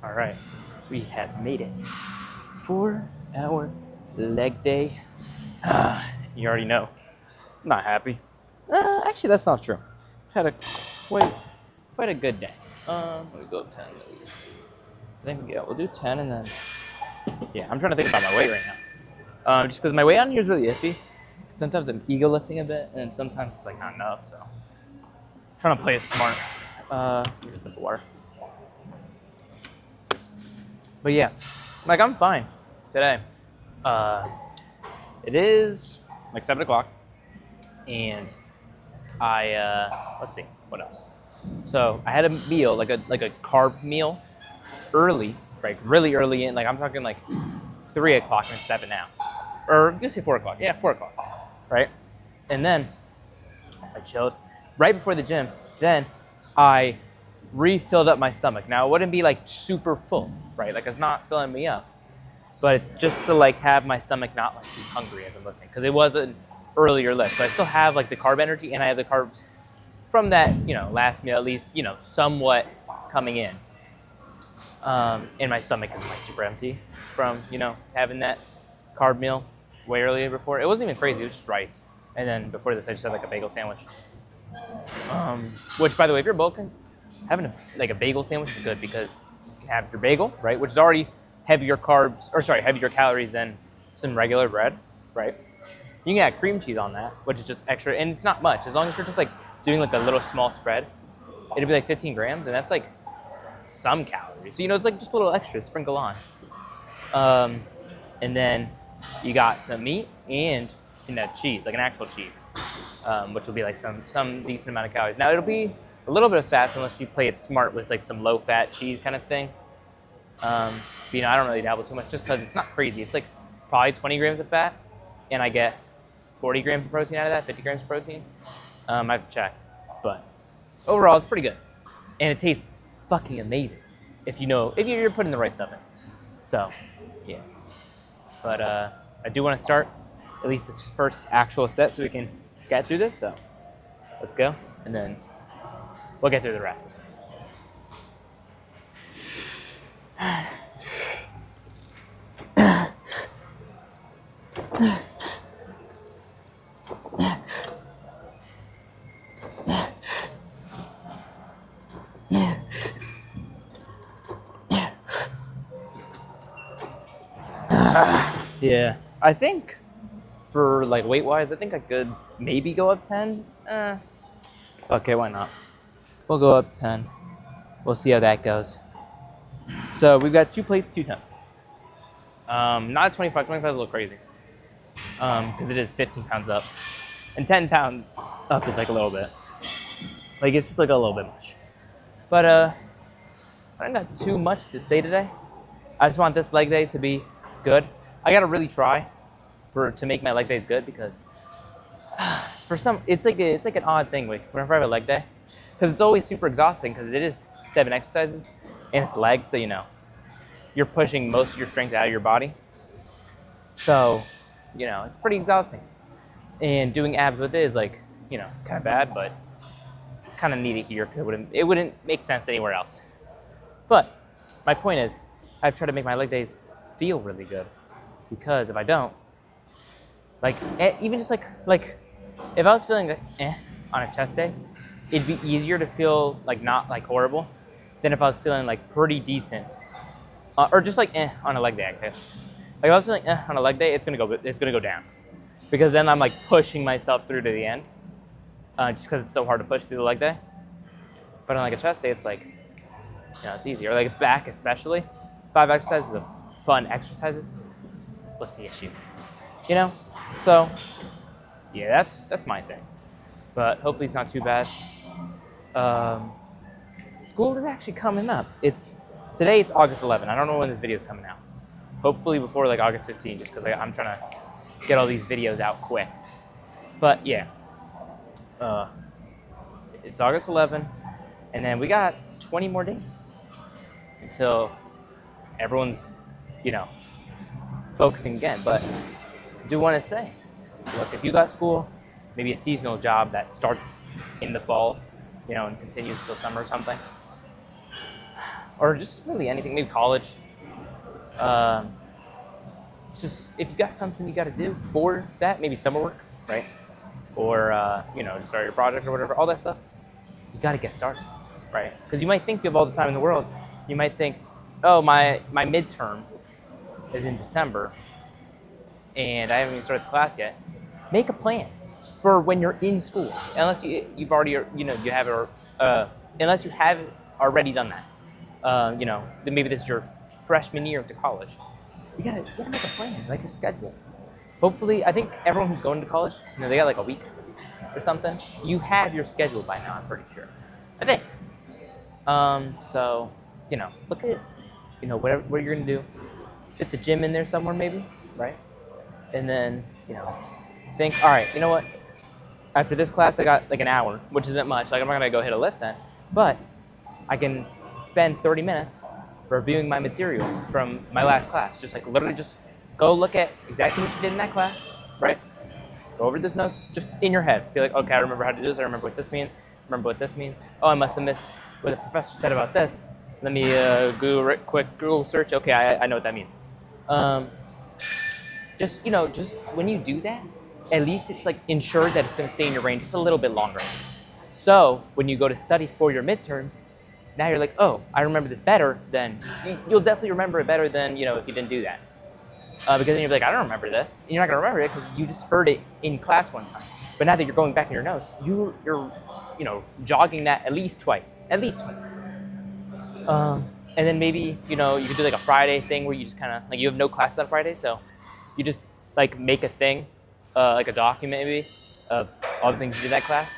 All right, we have made it for our leg day. You already know, I'm not happy. Actually, that's not true. I've had a quite a good day. Let me go 10 at least. I think we'll do 10 and then I'm trying to think about my weight right now. Just because my weight on here is really iffy. Sometimes I'm ego lifting a bit, and sometimes it's like not enough. So, I'm trying to play it smart. Give me a sip of water. But yeah, like I'm fine today. It is like 7 o'clock, and let's see what else. So I had a meal, like a carb meal, early, like really early in. Like I'm talking like 3 o'clock and it's 7 now, or I'm gonna say 4 o'clock. Yeah, 4 o'clock, right? And then I chilled right before the gym. Then I refilled up my stomach. Now it wouldn't be like super full, right? Like it's not filling me up, but it's just to like have my stomach not like be hungry as I'm lifting, because it was an earlier lift. So I still have like the carb energy, and I have the carbs from that, last meal at least, somewhat coming in. And my stomach isn't like super empty from, having that carb meal way earlier before. It wasn't even crazy, it was just rice. And then before this, I just had like a bagel sandwich. Which, by the way, if you're bulking, having a bagel sandwich is good, because you can have your bagel, right, which is already heavier calories than some regular bread, right? You can add cream cheese on that, which is just extra, and it's not much. As long as you're just like doing like a little small spread, it'd be like 15 grams, and that's like some calories. So, it's like just a little extra sprinkle on. And then you got some meat and cheese, like an actual cheese, which will be like some decent amount of calories. Now it'll be a little bit of fat unless you play it smart with like some low fat cheese kind of thing. But, I don't really dabble too much just because it's not crazy. It's like probably 20 grams of fat, and I get 40 grams of protein out of that, 50 grams of protein. I have to check, but overall it's pretty good, and it tastes fucking amazing if you're putting the right stuff in. So yeah, but I do want to start at least this first actual set so we can get through this. So let's go, and then we'll get through the rest. Yeah, I think for like weight wise, I think I could maybe go up 10. Okay, why not? We'll go up 10. We'll see how that goes. So we've got 2 plates, 2 tons. Not 25. 25 is a little crazy, because it is 15 pounds up, and 10 pounds up is like a little bit. Like it's just like a little bit much. But I don't got too much to say today. I just want this leg day to be good. I gotta really try to make my leg days good, because it's like an odd thing whenever I have a leg day, because it's always super exhausting, because it is 7 exercises and it's legs, so you're pushing most of your strength out of your body. So it's pretty exhausting, and doing abs with it is like kind of bad, but kind of needed here because it wouldn't make sense anywhere else. But my point is, I've tried to make my leg days feel really good, because if I don't, like even just like if I was feeling like on a chest day, it'd be easier to feel like not like horrible than if I was feeling like pretty decent, or just like on a leg day, I guess. Like if I was feeling on a leg day, it's gonna go down, because then I'm like pushing myself through to the end, just because it's so hard to push through the leg day. But on like a chest day, it's like it's easier. Or like back especially, 5 exercises of fun exercises. What's the issue? So yeah, that's my thing. But hopefully it's not too bad. School is actually coming up. Today it's August 11. I don't know when this video is coming out. Hopefully before like August 15, just because I'm trying to get all these videos out quick. But yeah, it's August 11, and then we got 20 more days until everyone's focusing again. But I do want to say, look, if you got school, maybe a seasonal job that starts in the fall, and continues till summer or something, or just really anything, maybe college. It's just, if you got something you got to do for that, maybe summer work, right? Or, just start your project or whatever, all that stuff, you got to get started, right? Because you might think you have all the time in the world. You might think, oh, my midterm is in December, and I haven't even started the class yet. Make a plan for when you're in school, unless you've already, you have it, unless you haven't already done that. Then maybe this is your freshman year to college. You gotta make a plan, like a schedule. Hopefully, I think everyone who's going to college, they got like a week or something. You have your schedule by now, I'm pretty sure. I think. So, look at, whatever what you're gonna do. Fit the gym in there somewhere, maybe, right? And then, think, all right, you know what? After this class, I got like an hour, which isn't much. Like, I'm not gonna go hit a lift then, but I can spend 30 minutes reviewing my material from my last class. Just like literally just go look at exactly what you did in that class, right? Go over these notes just in your head. Be like, okay, I remember how to do this. I remember what this means. Remember what this means. Oh, I must have missed what the professor said about this. Let me quick Google search. Okay, I know what that means. Just when you do that, at least it's like ensured that it's going to stay in your brain just a little bit longer. So when you go to study for your midterms, now you're like, oh, I remember this better than, you'll definitely remember it better than, if you didn't do that. Because then you're like, I don't remember this. And you're not going to remember it because you just heard it in class one time. But now that you're going back in your notes, you're jogging that at least twice. And then maybe, you could do like a Friday thing where you just kind of, like you have no classes on Friday, so you just like make a thing, like a document maybe, of all the things you did that class,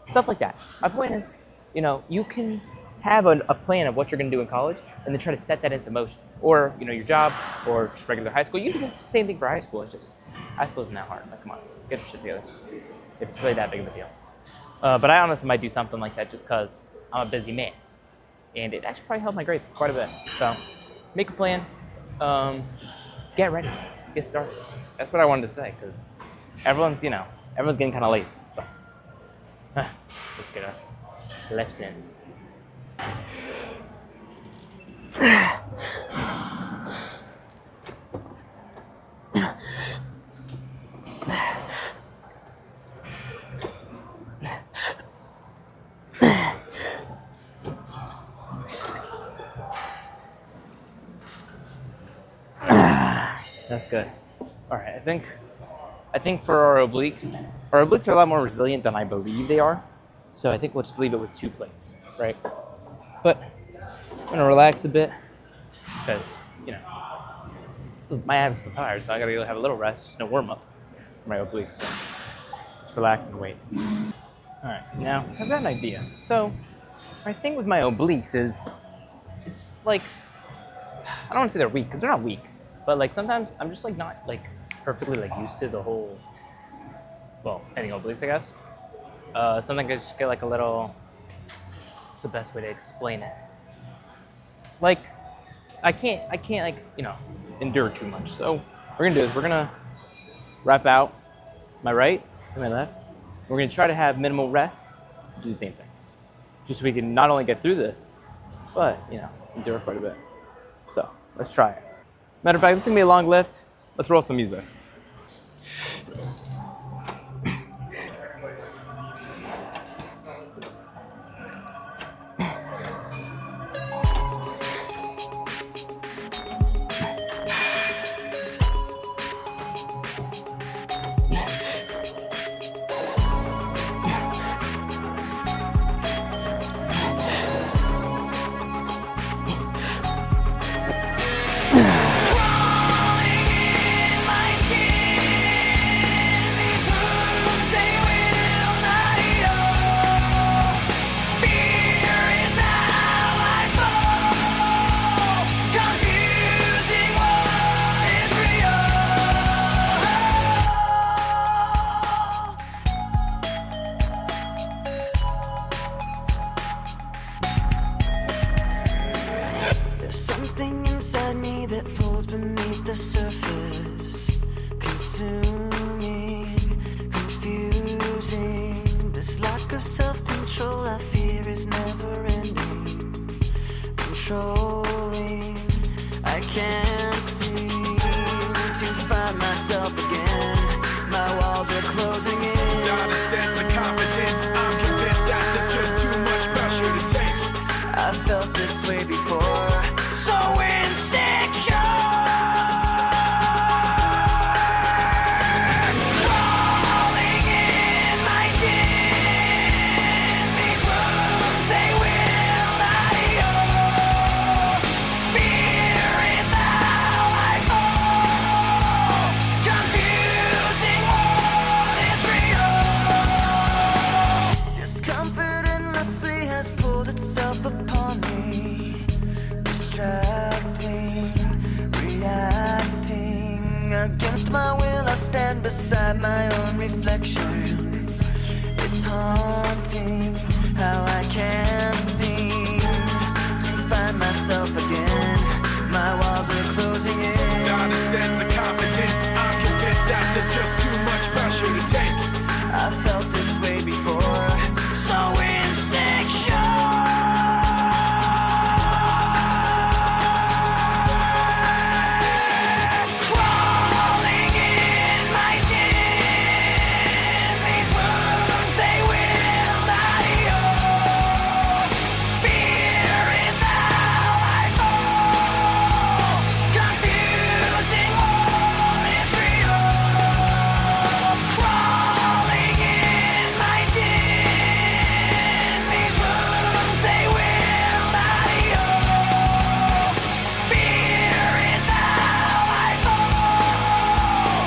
stuff like that. My point is, you can have a plan of what you're going to do in college and then try to set that into motion. Or, your job, or just regular high school. You can do the same thing for high school. It's just, high school isn't that hard. Like, come on, get your shit together. It's really that big of a deal. But I honestly might do something like that just because I'm a busy man. And it actually probably helped my grades quite a bit. So, make a plan. Get ready. Get started. That's what I wanted to say, because everyone's getting kind of lazy. But, let's get a left in. That's good. All right, I think for our obliques are a lot more resilient than I believe they are. So I think we'll just leave it with 2 plates, right? But I'm gonna relax a bit because my abs are still tired, so I gotta go have a little rest, just no warm up for my obliques. So let's relax and wait. All right, now I've got an idea. So my thing with my obliques is, it's like, I don't want to say they're weak because they're not weak, but like sometimes I'm just like not like perfectly like used to the whole, hitting obliques, I guess. Something I just get like a little. What's the best way to explain it? Like, I can't like endure too much. So what we're gonna do is we're gonna wrap out my right and my left. We're gonna try to have minimal rest. Do the same thing, just so we can not only get through this, but endure quite a bit. So let's try it. Matter of fact, this is gonna be a long lift. Let's roll some music. controlling. I can't seem to find myself again. My walls are closing in. Without a sense of confidence, I'm convinced that there's just too much pressure to take. I felt this way before, so insecure. Crawling in my skin, these wounds they will not heal. Fear is how I fall, confusing what is real. Discomfort endlessly has pulled itself upon me, distracting, reacting. Against my will, I stand beside my own reflection. It's haunting how I can't seem to find myself again. My walls are closing in. Without a sense of confidence, I'm convinced that there's just too much pressure to take. I felt this way before, so insecure. Crawling in my skin, these wounds they will not heal. Fear is how I fall, confusing what is real. Crawling in my skin, these wounds they will not heal. Fear is how I fall,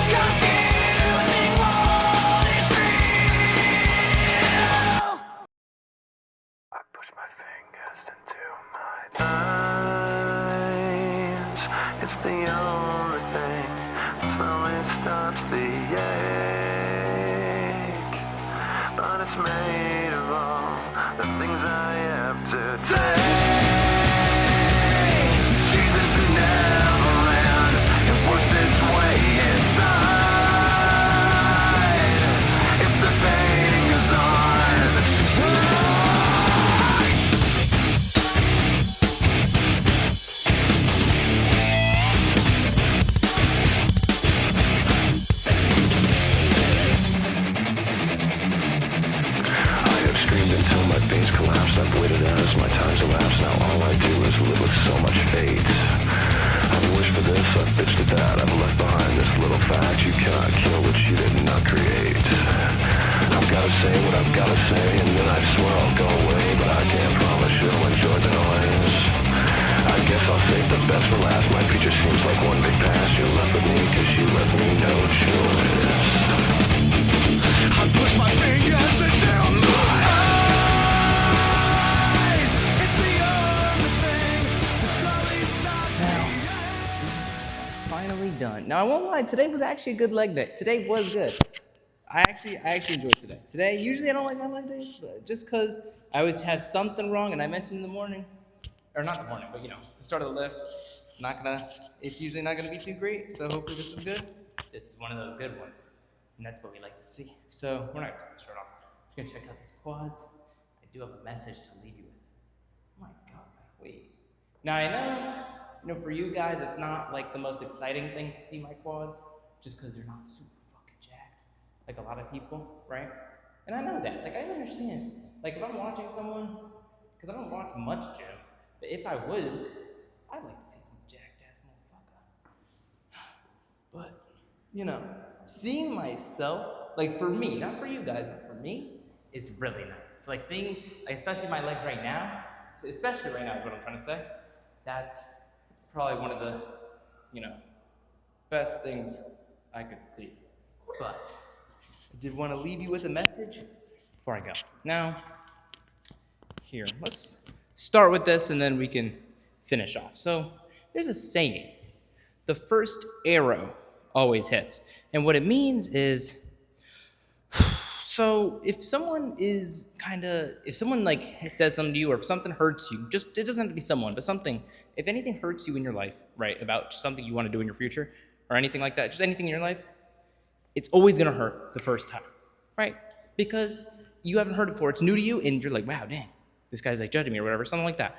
confusing what is I push my fingers into my eyes. It's the only thing that slowly stops the ache. But it's made of all the things I have to take. Jesus never ends. It works its way inside. If the pain goes on. I've waited as my time's elapsed. Now all I do is live with so much fate. I've wished for this, I've bitched at that. I've left behind this little fact. You cannot kill what you did not create. I've gotta say what I've gotta say, and then I swear I'll go away. But I can't promise you'll enjoy the noise. I guess I'll save the best for last. My future seems like one big past. You're left with me cause you left me no choice. I push my fingers into my eyes. It's the only thing that slowly stops me. Finally done. Now I won't lie, today was actually a good leg day. Today was good. I actually enjoyed today. Today, usually I don't like my leg days, but just because I always have something wrong, and I mentioned in the morning, or not the morning, but the start of the lift, it's usually not gonna be too great. So hopefully this is good. This is one of those good ones, and that's what we like to see. So we're not gonna take the shirt off. Just gonna check out these quads. I do have a message to leave you with. Oh my God, wait. Now I know, for you guys, it's not like the most exciting thing to see my quads, just because they're not super fucking jacked, like a lot of people, right? And I know that, I understand. Like if I'm watching someone, because I don't watch much gym, but if I would, I'd like to see some jacked ass motherfucker. But, seeing myself, for me, not for you guys, but for me, is really nice. Seeing, especially my legs right now, especially right now is what I'm trying to say, that's probably one of the, best things I could see. But I did want to leave you with a message before I go. Now, here, let's start with this and then we can finish off. So there's a saying, the first arrow always hits. And what it means is, So if someone like says something to you, or if something hurts you, just it doesn't have to be someone, but something, if anything hurts you in your life, right, about something you want to do in your future, or anything like that, just anything in your life, it's always gonna hurt the first time, right? Because you haven't heard it before, it's new to you, and you're like, wow, dang, this guy's like judging me or whatever, something like that.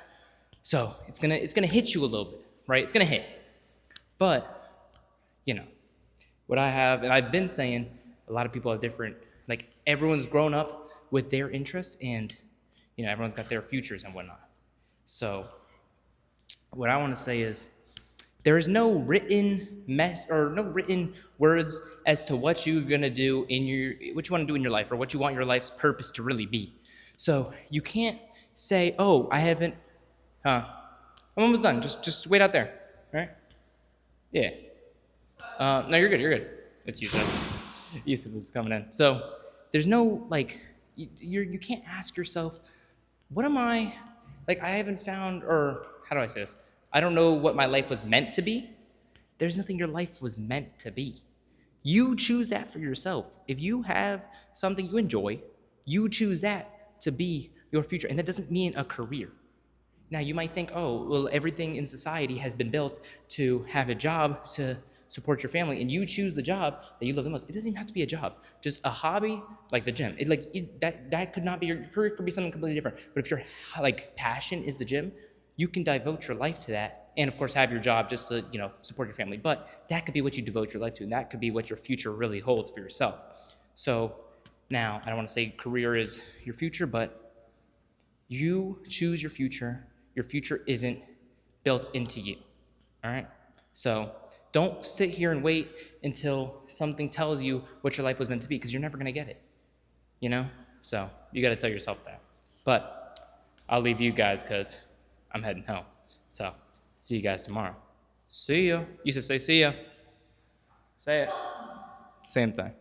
So it's gonna hit you a little bit, right? It's gonna hit. But, you know, what I have, and I've been saying, a lot of people have different, like everyone's grown up with their interests, and everyone's got their futures and whatnot. So what I want to say is, there is no written no written words as to what you're gonna do what you want to do in your life, or what you want your life's purpose to really be. So you can't say, oh, I haven't, I'm almost done. Just wait out there, all right? Yeah. No, you're good. It's Yusuf. Yusuf is coming in. So there's no, like, you can't ask yourself, what am I, like, I haven't found, or how do I say this? I don't know what my life was meant to be. There's nothing your life was meant to be. You choose that for yourself. If you have something you enjoy, you choose that to be your future. And that doesn't mean a career. Now, you might think, oh, well, everything in society has been built to have a job to support your family, and you choose the job that you love the most. It doesn't even have to be a job. Just a hobby, like the gym. That could not be your career. Could be something completely different. But if your passion is the gym, you can devote your life to that, and of course have your job just to support your family. But that could be what you devote your life to, and that could be what your future really holds for yourself. So now, I don't want to say career is your future, but you choose your future. Your future isn't built into you, all right? So don't sit here and wait until something tells you what your life was meant to be, because you're never going to get it, So you got to tell yourself that. But I'll leave you guys because I'm heading home. So see you guys tomorrow. See ya. Yusuf, say see ya. Say it. Same thing.